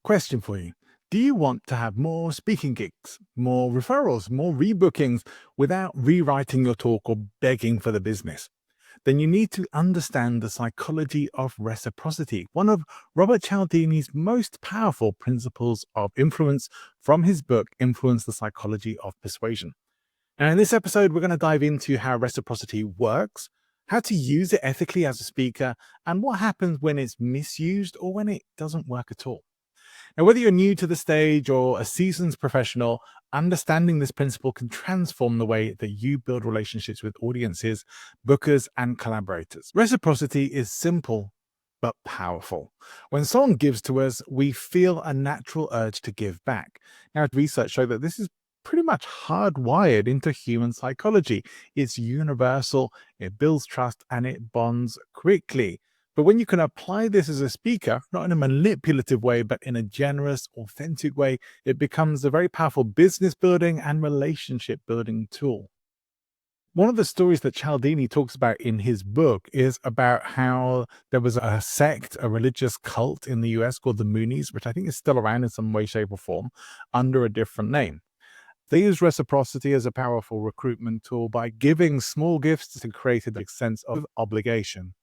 Question for you. Do you want to have more speaking gigs, more referrals, more rebookings without rewriting your talk or begging for the business? Then you need to understand the psychology of reciprocity, one of Robert Cialdini's most powerful principles of influence from his book, Influence the Psychology of Persuasion. And in this episode, we're going to dive into how reciprocity works, how to use it ethically as a speaker, and what happens when it's misused or when it doesn't work at all. Now, whether you're new to the stage or a seasoned professional, understanding this principle can transform the way that you build relationships with audiences, bookers, and collaborators. Reciprocity is simple but powerful. When someone gives to us, we feel a natural urge to give back. Now, research shows that this is pretty much hardwired into human psychology. It's universal, it builds trust, and it bonds quickly. But when you can apply this as a speaker, not in a manipulative way, but in a generous, authentic way, it becomes a very powerful business building and relationship building tool. One of the stories that Cialdini talks about in his book is about how there was a sect, a religious cult in the US called the Moonies, which I think is still around in some way, shape, or form under a different name. They use reciprocity as a powerful recruitment tool by giving small gifts to create a sense of obligation.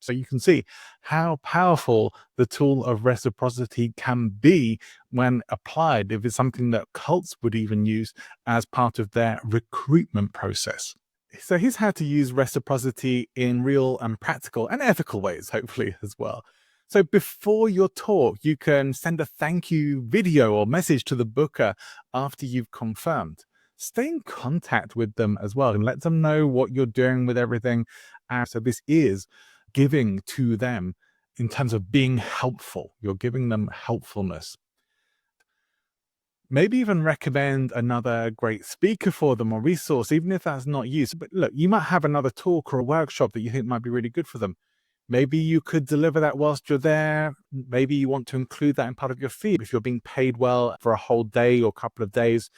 So you can see how powerful the tool of reciprocity can be when applied, if it's something that cults would even use as part of their recruitment process. So here's how to use reciprocity in real and practical and ethical ways, hopefully, as well. So before your talk, you can send a thank you video or message to the booker after you've confirmed. Stay in contact with them as well and let them know what you're doing with everything. So this is giving to them in terms of being helpful. You're giving them helpfulness. Maybe even recommend another great speaker for them or resource, even if that's not used. But look, you might have another talk or a workshop that you think might be really good for them. Maybe you could deliver that whilst you're there. Maybe you want to include that in part of your fee. If you're being paid well for a whole day or couple of days,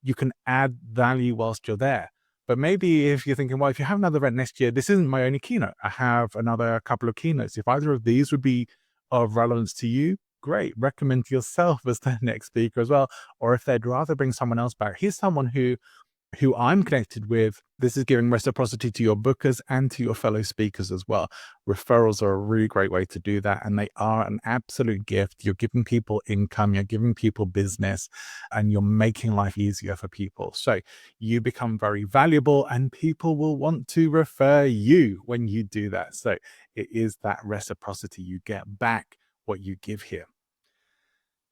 you can add value whilst you're there. But maybe if you're thinking, well, if you have another event next year, this isn't my only keynote. I have another couple of keynotes. If either of these would be of relevance to you, great. Recommend yourself as the next speaker as well. Or if they'd rather bring someone else back, here's someone who I'm connected with. This is giving reciprocity to your bookers and to your fellow speakers as well. Referrals are a really great way to do that, and they are an absolute gift. You're giving people income, you're giving people business, and you're making life easier for people. So you become very valuable, and people will want to refer you when you do that. So it is that reciprocity. You get back what you give here.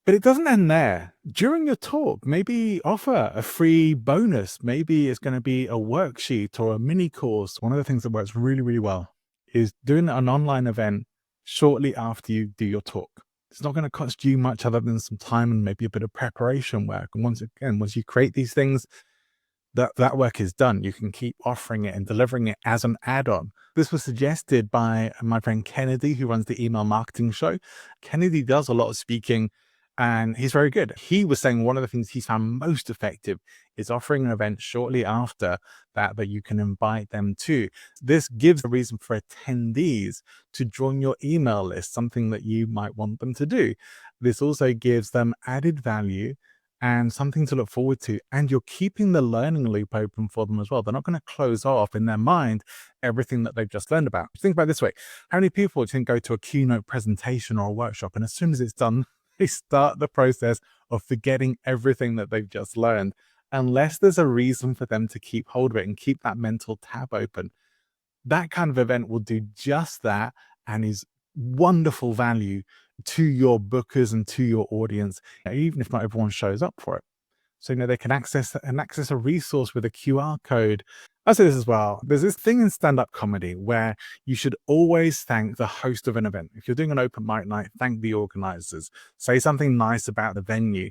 But it doesn't end there. During your talk, maybe offer a free bonus. Maybe it's going to be a worksheet or a mini course. One of the things that works really, really well is doing an online event shortly after you do your talk. It's not going to cost you much other than some time and maybe a bit of preparation work. And once you create these things, that work is done. You can keep offering it and delivering it as an add-on. This was suggested by my friend Kennedy, who runs the email marketing show. Kennedy does a lot of speaking, and he's very good. He was saying one of the things he's found most effective is offering an event shortly after that you can invite them to. This gives a reason for attendees to join your email list, something that you might want them to do. This also gives them added value and something to look forward to. And you're keeping the learning loop open for them as well. They're not going to close off in their mind everything that they've just learned about. Think about it this way. How many people can go to a keynote presentation or a workshop, and as soon as it's done, they start the process of forgetting everything that they've just learned, unless there's a reason for them to keep hold of it and keep that mental tab open. That kind of event will do just that and is wonderful value to your bookers and to your audience, even if not everyone shows up for it. So, they can access a resource with a QR code. I'll say this as well. There's this thing in stand-up comedy where you should always thank the host of an event. If you're doing an open mic night, thank the organizers. Say something nice about the venue.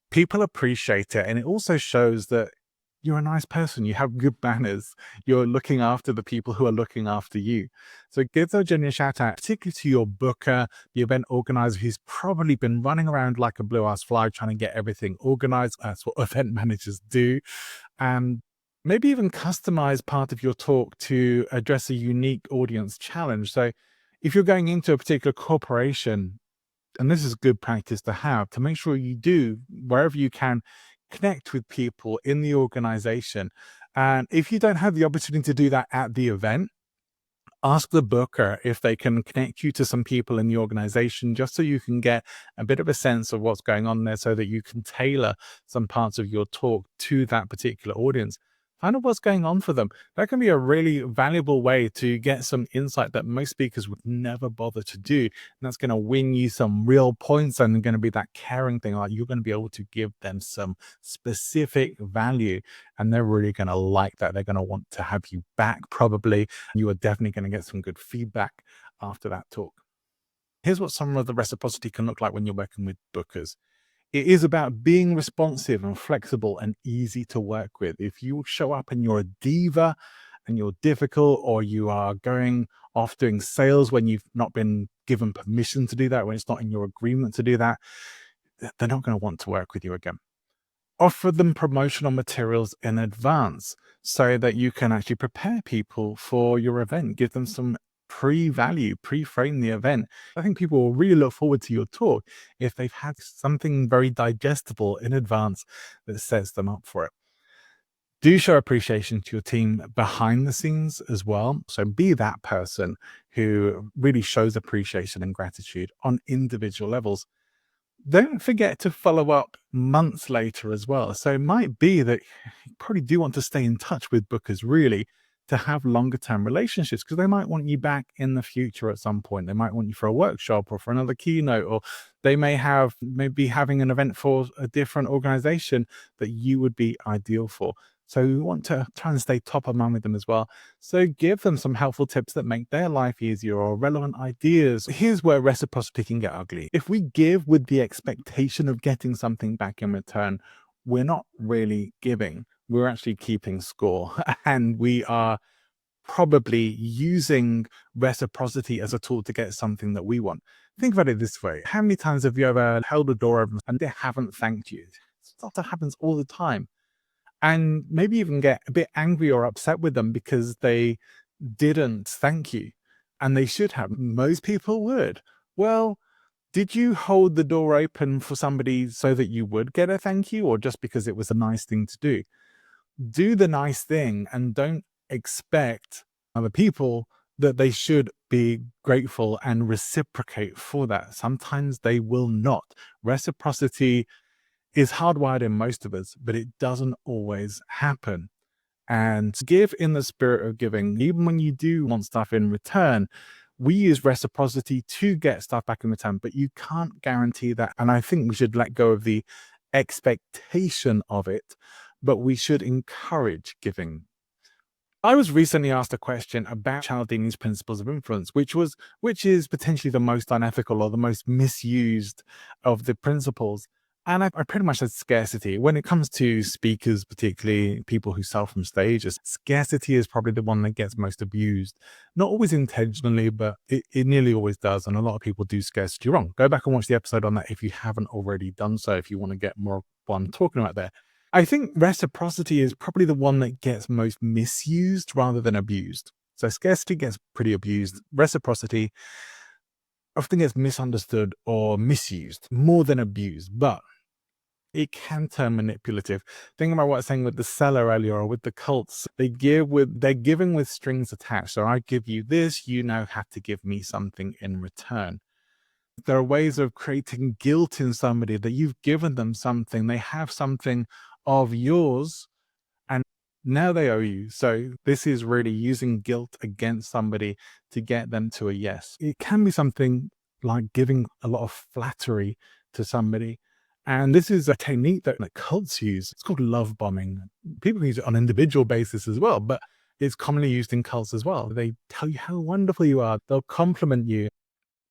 People appreciate it. And it also shows that you're a nice person. You have good manners. You're looking after the people who are looking after you. So give a genuine shout out, particularly to your booker, the event organizer who's probably been running around like a blue-ass fly trying to get everything organized. That's what event managers do. And maybe even customize part of your talk to address a unique audience challenge. So if you're going into a particular corporation And this is good practice to have, to make sure you do, wherever you can, connect with people in the organization. And if you don't have the opportunity to do that at the event, ask the booker if they can connect you to some people in the organization, just so you can get a bit of a sense of what's going on there, so that you can tailor some parts of your talk to that particular audience. Find out what's going on for them. That can be a really valuable way to get some insight that most speakers would never bother to do. And that's going to win you some real points, and going to be that caring thing. Like, you're going to be able to give them some specific value, and they're really going to like that. They're going to want to have you back, probably. You are definitely going to get some good feedback after that talk. Here's what some of the reciprocity can look like when you're working with bookers. It is about being responsive and flexible and easy to work with. If you show up and you're a diva and you're difficult, or you are going off doing sales when you've not been given permission to do that, when it's not in your agreement to do that, they're not going to want to work with you again. Offer them promotional materials in advance so that you can actually prepare people for your event. Give them some pre-value, pre-frame the event. I think people will really look forward to your talk if they've had something very digestible in advance that sets them up for it. Do show appreciation to your team behind the scenes as well. So be that person who really shows appreciation and gratitude on individual levels. Don't forget to follow up months later as well. So it might be that you probably do want to stay in touch with bookers, really, to have longer term relationships, because they might want you back in the future at some point. They might want you for a workshop or for another keynote, or they maybe having an event for a different organization that you would be ideal for. So we want to try and stay top of mind with them as well. So give them some helpful tips that make their life easier, or relevant ideas. Here's where reciprocity can get ugly. If we give with the expectation of getting something back in return, we're not really giving. We're actually keeping score. And we are probably using reciprocity as a tool to get something that we want. Think about it this way. How many times have you ever held a door open and they haven't thanked you? Stuff that happens all the time. And maybe even get a bit angry or upset with them because they didn't thank you, and they should have. Most people would. Well, did you hold the door open for somebody so that you would get a thank you, or just because it was a nice thing to do? Do the nice thing and don't expect other people that they should be grateful and reciprocate for that. Sometimes they will not. Reciprocity is hardwired in most of us, but it doesn't always happen. And give in the spirit of giving. Even when you do want stuff in return, we use reciprocity to get stuff back in return, but you can't guarantee that. And I think we should let go of the expectation of it, but we should encourage giving. I was recently asked a question about Cialdini's principles of influence, which is potentially the most unethical or the most misused of the principles. And I pretty much said scarcity. When it comes to speakers, particularly people who sell from stages, scarcity is probably the one that gets most abused. Not always intentionally, but it nearly always does. And a lot of people do scarcity wrong. Go back and watch the episode on that if you haven't already done so, if you want to get more of what I'm talking about there. I think reciprocity is probably the one that gets most misused rather than abused. So scarcity gets pretty abused. Reciprocity often gets misunderstood or misused more than abused, but it can turn manipulative. Think about what I was saying with the seller earlier, or with the cults. They're giving with strings attached. So I give you this, you now have to give me something in return. There are ways of creating guilt in somebody that you've given them something, they have something of yours, and now they owe you. So this is really using guilt against somebody to get them to a yes. It can be something like giving a lot of flattery to somebody. And this is a technique that cults use. It's called love bombing. People use it on an individual basis as well, but it's commonly used in cults as well. They tell you how wonderful you are. They'll compliment you.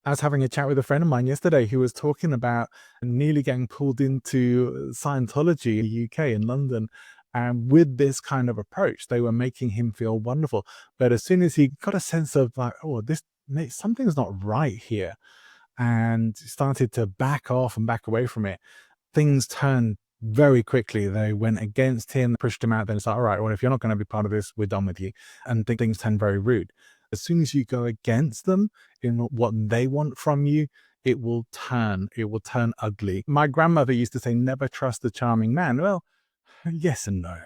I was having a chat with a friend of mine yesterday who was talking about nearly getting pulled into Scientology in the UK, in London. And with this kind of approach, they were making him feel wonderful. But as soon as he got a sense of like, oh, something's not right here, and started to back off and back away from it, things turned very quickly. They went against him, pushed him out. Then it's like, all right, well, if you're not going to be part of this, we're done with you. And things turned very rude. As soon as you go against them in what they want from you, it will turn ugly. My grandmother used to say, never trust a charming man. Well, yes and no.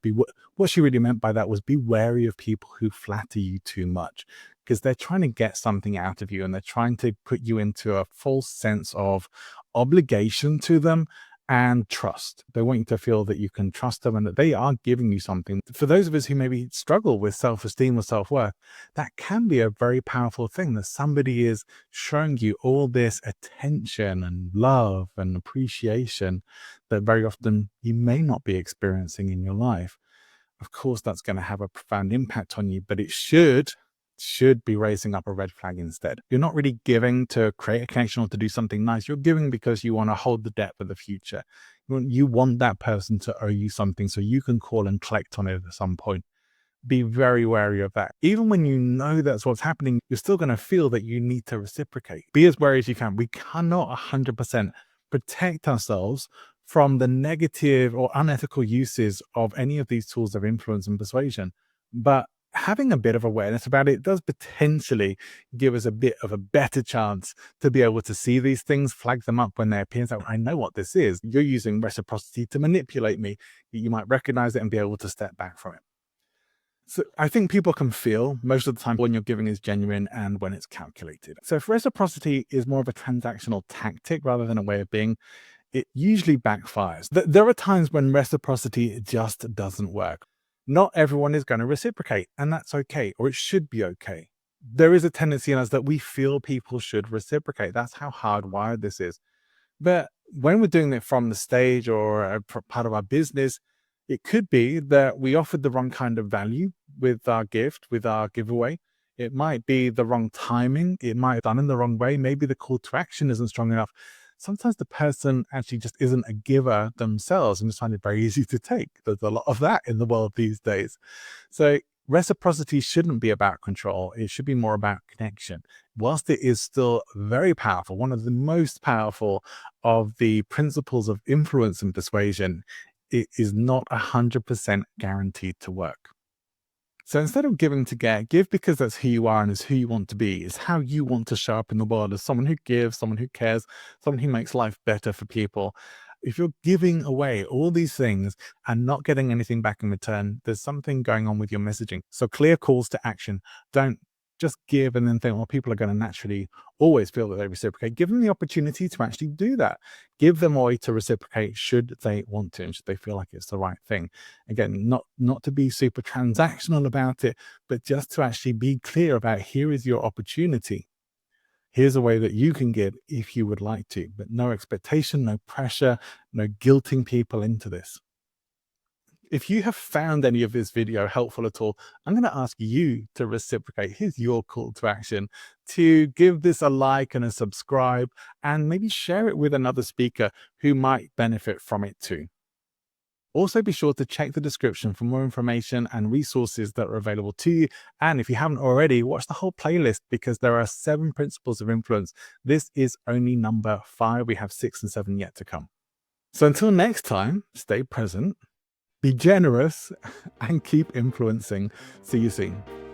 What she really meant by that was be wary of people who flatter you too much, because they're trying to get something out of you and they're trying to put you into a false sense of obligation to them and trust. They want you to feel that you can trust them and that they are giving you something. For those of us who maybe struggle with self-esteem or self-worth, that can be a very powerful thing, that somebody is showing you all this attention and love and appreciation that very often you may not be experiencing in your life. Of course, that's going to have a profound impact on you, but it should be raising up a red flag instead. You're not really giving to create a connection or to do something nice. You're giving because you want to hold the debt for the future. You want that person to owe you something so you can call and collect on it at some point. Be very wary of that. Even when you know that's what's happening, you're still going to feel that you need to reciprocate. Be as wary as you can. We cannot 100% protect ourselves from the negative or unethical uses of any of these tools of influence and persuasion. But having a bit of awareness about it does potentially give us a bit of a better chance to be able to see these things, flag them up when they appear. So I know what this is. You're using reciprocity to manipulate me. You might recognize it and be able to step back from it. So I think people can feel most of the time when you're giving is genuine and when it's calculated. So if reciprocity is more of a transactional tactic rather than a way of being, it usually backfires. There are times when reciprocity just doesn't work. Not everyone is going to reciprocate, and that's okay, or it should be okay. There is a tendency in us that we feel people should reciprocate. That's how hardwired this is. But when we're doing it from the stage or a part of our business, it could be that we offered the wrong kind of value with our gift, with our giveaway. It might be the wrong timing. It might have done in the wrong way. Maybe the call to action isn't strong enough. Sometimes the person actually just isn't a giver themselves and just find it very easy to take. There's a lot of that in the world these days. So reciprocity shouldn't be about control. It should be more about connection. Whilst it is still very powerful, one of the most powerful of the principles of influence and persuasion, it is not 100% guaranteed to work. So instead of giving to get, give because that's who you are and is who you want to be. It's how you want to show up in the world as someone who gives, someone who cares, someone who makes life better for people. If you're giving away all these things and not getting anything back in return, there's something going on with your messaging. So clear calls to action. Don't just give and then think, well, people are going to naturally always feel that they reciprocate. Give them the opportunity to actually do that. Give them a way to reciprocate should they want to and should they feel like it's the right thing. Again, not to be super transactional about it, but just to actually be clear about, here is your opportunity. Here's a way that you can give if you would like to, but no expectation, no pressure, no guilting people into this. If you have found any of this video helpful at all, I'm going to ask you to reciprocate. Here's your call to action: to give this a like and a subscribe, and maybe share it with another speaker who might benefit from it too. Also, be sure to check the description for more information and resources that are available to you. And if you haven't already, watch the whole playlist, because there are 7 principles of influence. This is only number 5. We have 6 and 7 yet to come. So until next time, stay present, be generous, and keep influencing. See you soon.